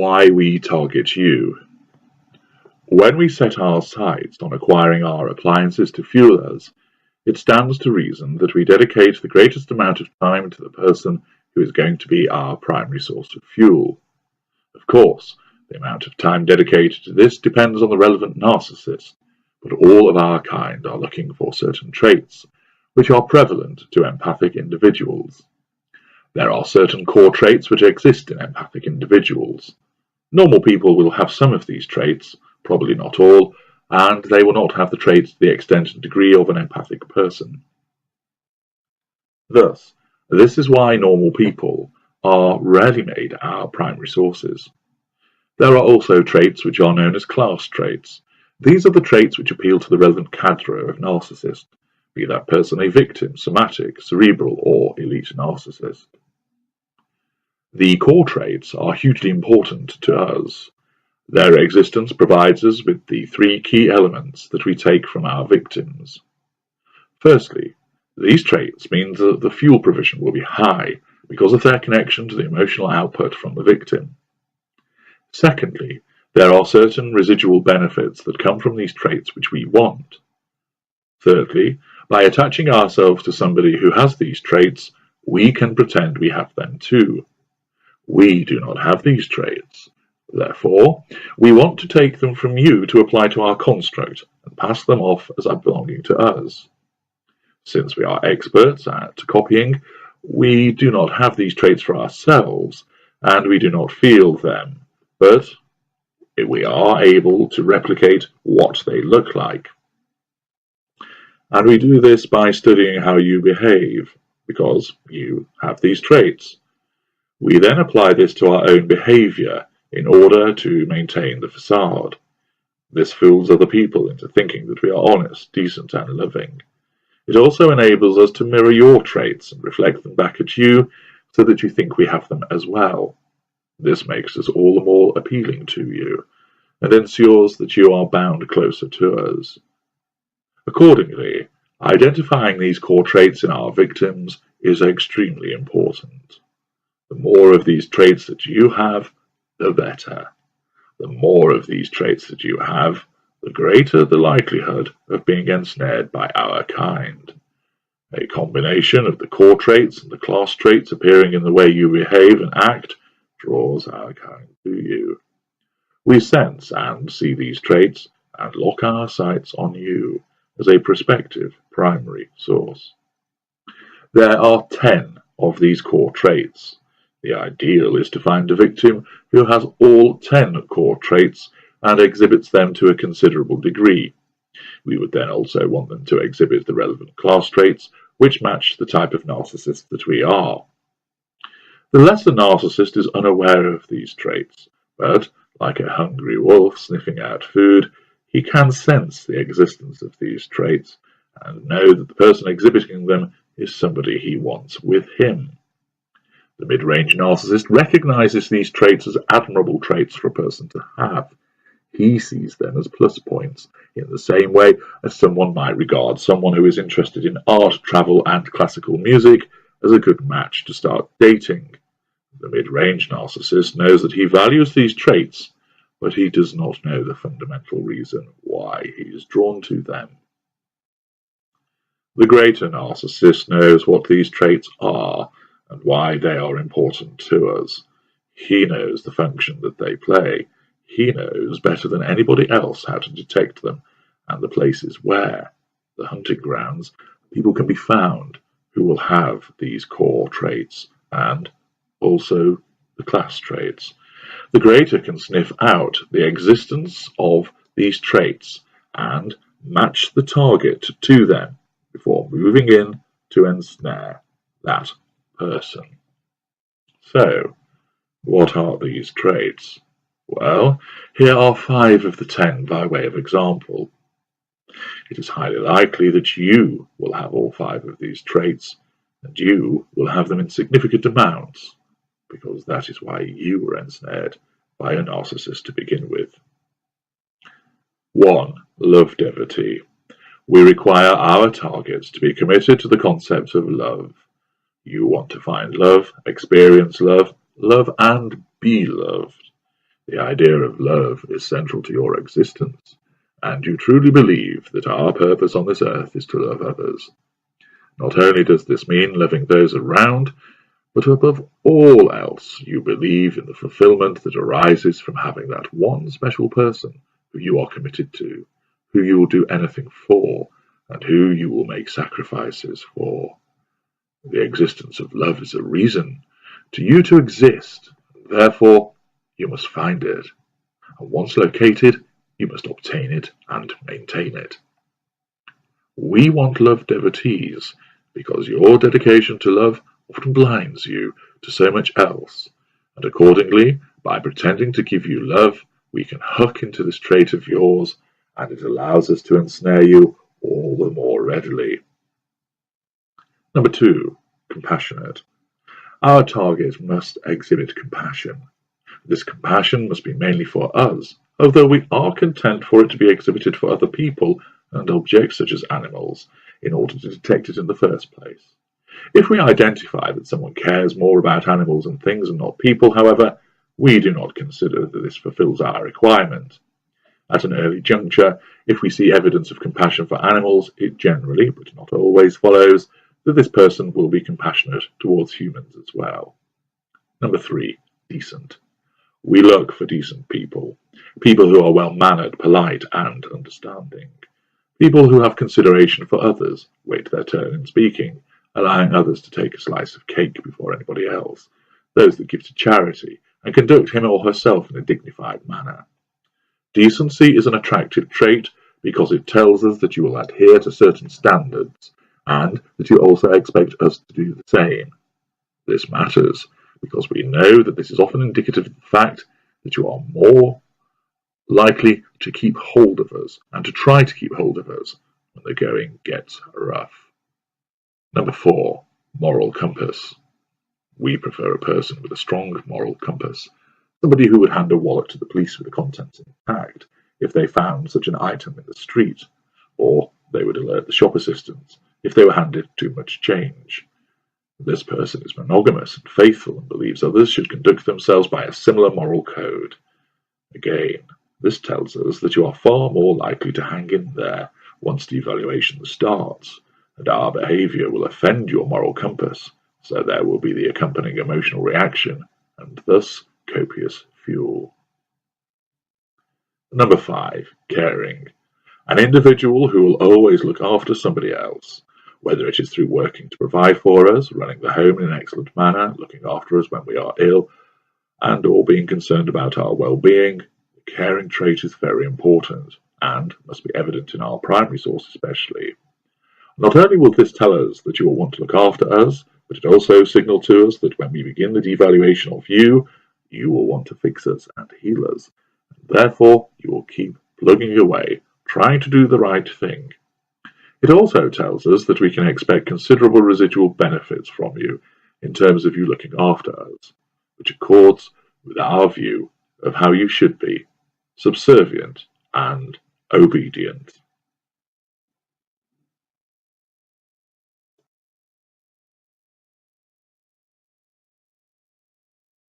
Why we target you. When we set our sights on acquiring our appliances to fuel us, it stands to reason that we dedicate the greatest amount of time to the person who is going to be our primary source of fuel. Of course, the amount of time dedicated to this depends on the relevant narcissist, but all of our kind are looking for certain traits which are prevalent to empathic individuals. There are certain core traits which exist in empathic individuals. Normal people will have some of these traits, probably not all, and they will not have the traits to the extent and degree of an empathic person. Thus, this is why normal people are rarely made our primary sources. There are also traits which are known as class traits. These are the traits which appeal to the relevant cadre of narcissist, be that person a victim, somatic, cerebral, or elite narcissist. The core traits are hugely important to us. Their existence provides us with the three key elements that we take from our victims. Firstly, these traits mean that the fuel provision will be high because of their connection to the emotional output from the victim. Secondly, there are certain residual benefits that come from these traits which we want. Thirdly, by attaching ourselves to somebody who has these traits, we can pretend we have them too. We do not have these traits. Therefore, we want to take them from you to apply to our construct and pass them off as belonging to us. Since we are experts at copying, we do not have these traits for ourselves, and we do not feel them, but we are able to replicate what they look like. And we do this by studying how you behave, because you have these traits. We then apply this to our own behavior in order to maintain the facade. This fools other people into thinking that we are honest, decent, and loving. It also enables us to mirror your traits and reflect them back at you so that you think we have them as well. This makes us all the more appealing to you and ensures that you are bound closer to us. Accordingly, identifying these core traits in our victims is extremely important. The more of these traits that you have, the better. The more of these traits that you have, the greater the likelihood of being ensnared by our kind. A combination of the core traits and the class traits appearing in the way you behave and act draws our kind to you. We sense and see these traits and lock our sights on you as a prospective primary source. There are 10 of these core traits. The ideal is to find a victim who has all 10 core traits and exhibits them to a considerable degree. We would then also want them to exhibit the relevant class traits which match the type of narcissist that we are. The lesser narcissist is unaware of these traits, but, like a hungry wolf sniffing out food, he can sense the existence of these traits and know that the person exhibiting them is somebody he wants with him. The mid-range narcissist recognizes these traits as admirable traits for a person to have. He sees them as plus points, in the same way as someone might regard someone who is interested in art, travel, and classical music as a good match to start dating. The mid-range narcissist knows that he values these traits, but he does not know the fundamental reason why he is drawn to them. The greater narcissist knows what these traits are and why they are important to us. He knows the function that they play. He knows better than anybody else how to detect them and the places where, the hunting grounds, people can be found who will have these core traits and also the class traits. The greater can sniff out the existence of these traits and match the target to them before moving in to ensnare that person. So, what are these traits? Well, here are 5 of the 10 by way of example. It is highly likely that you will have all 5 of these traits, and you will have them in significant amounts, because that is why you were ensnared by a narcissist to begin with. 1. Love devotee. We require our targets to be committed to the concept of love. You want to find love, experience love, love and be loved. The idea of love is central to your existence, and you truly believe that our purpose on this earth is to love others. Not only does this mean loving those around, but above all else, you believe in the fulfillment that arises from having that one special person who you are committed to, who you will do anything for, and who you will make sacrifices for. The existence of love is a reason to you to exist, therefore you must find it. And once located, you must obtain it and maintain it. We want love devotees because your dedication to love often blinds you to so much else, and accordingly, by pretending to give you love, we can hook into this trait of yours, and it allows us to ensnare you all the more readily. Number 2, compassionate. Our target must exhibit compassion. This compassion must be mainly for us, although we are content for it to be exhibited for other people and objects such as animals, in order to detect it in the first place. If we identify that someone cares more about animals and things and not people, however, we do not consider that this fulfills our requirement. At an early juncture, if we see evidence of compassion for animals, it generally, but not always, follows that this person will be compassionate towards humans as well. Number 3, decent. We look for decent people, people who are well-mannered, polite, and understanding, people who have consideration for others, wait their turn in speaking, allowing others to take a slice of cake before anybody else, those that give to charity, and conduct him or herself in a dignified manner. Decency is an attractive trait because it tells us that you will adhere to certain standards, and that you also expect us to do the same. This matters because we know that this is often indicative of the fact that you are more likely to keep hold of us and to try to keep hold of us when the going gets rough. Number 4, moral compass. We prefer a person with a strong moral compass, somebody who would hand a wallet to the police with the contents intact if they found such an item in the street, or they would alert the shop assistants if they were handed too much change. This person is monogamous and faithful and believes others should conduct themselves by a similar moral code. Again, this tells us that you are far more likely to hang in there once the evaluation starts, and our behaviour will offend your moral compass, so there will be the accompanying emotional reaction, and thus copious fuel. Number 5, caring. An individual who will always look after somebody else, whether it is through working to provide for us, running the home in an excellent manner, looking after us when we are ill, and or being concerned about our well-being. The caring trait is very important, and must be evident in our primary source especially. Not only will this tell us that you will want to look after us, but it also signals to us that when we begin the devaluation of you, you will want to fix us and heal us. Therefore, you will keep plugging away, trying to do the right thing. It also tells us that we can expect considerable residual benefits from you in terms of you looking after us, which accords with our view of how you should be, subservient and obedient.